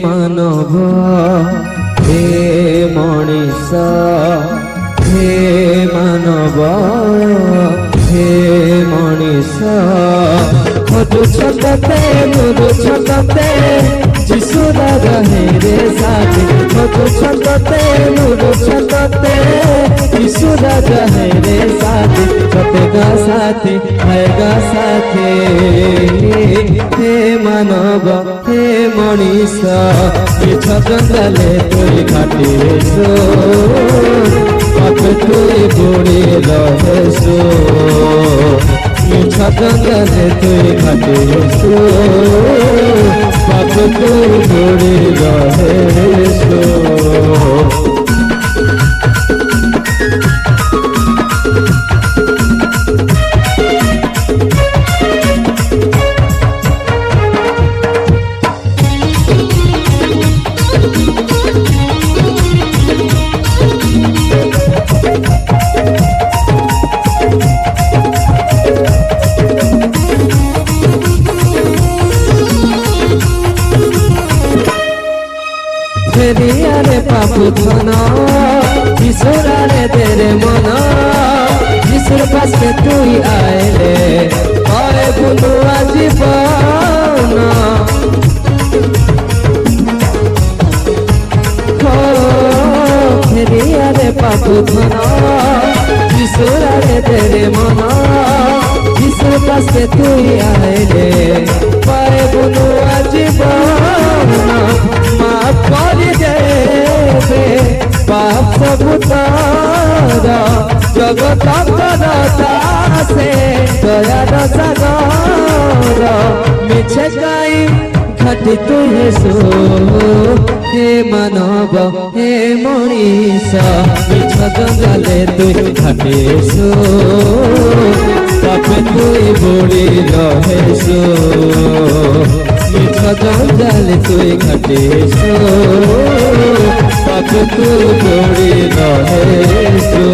মানব হে মଣିষ হে মানব হে মনিষ মধুছন্দতে মধুছন্দতে যিশুরা রহে রে সাথী মধুছন্দতে মধুছন্দতে যিশুরা রহে রে সাথী সতেগা সাথী হয়গা সাথী হে মানব হে মনিষ মিছ জঙ্গলে তুই ঘাটিছু তুই বুড়ি রহেছু মিছ জঙ্গলে তুই ঘাটিছু তুই বুড়ি রহেছু ফেরিয়ারে পাপু ধন যিশুরারে তেরে মন যিশুর পাশে তুই আইলে হয় বুলুয়া জীবন ফেরিয়ারে পাপু ধন যিশুরারে তেরে মন যিশুর পাশে তুই আইলে হয় বুলুয়া জীবন মাফ করে দেবে পাপ সবু তোর জগত দাসে দয়ার সাগর মিছে গাই ঘাটি তুই হেসু হে মানব হে মনিষ মিছ জঙ্গলে তুই ঘাটিছু পাপে তুই বুড়ি রহেছু মিছ জঙ্গলে তুই ঘাটিছু পাপে তুই বুড়ি রহেছু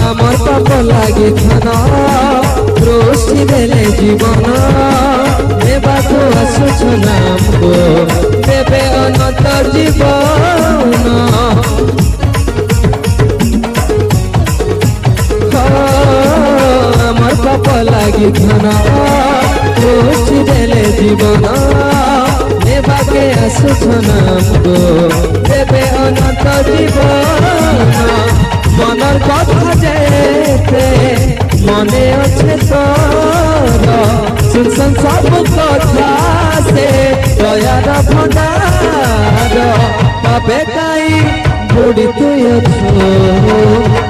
আমার পাপ লাগে ধন রোষি দেলে জীবন দেবাকু আসুছ নামকু দেবে অনন্ত জীবন আমার পাপ লাগে ধন রোষি দেলে জীবন দেবাকে আসুছ নামকু দেবে অনন্ত জীবন মনের কথা যেতে মনে আছে তোর শুনছন সব কথা সে দয়ার ভণ্ডার পাবে তাই বুড়ি তুই অছু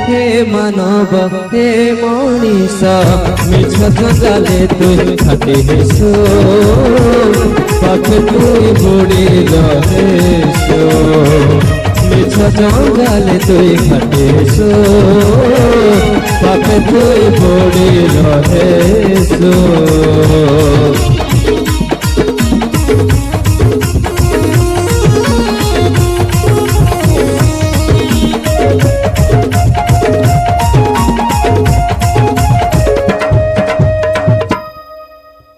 হে মানব হে মনিষ মিছ জঙ্গলে তুই ঘাটিছু পাপে তুই বুড়ি রহেছু মিছ জঙ্গলে তুই ঘাটিছু পাপে তুই বুড়ি রহেছু।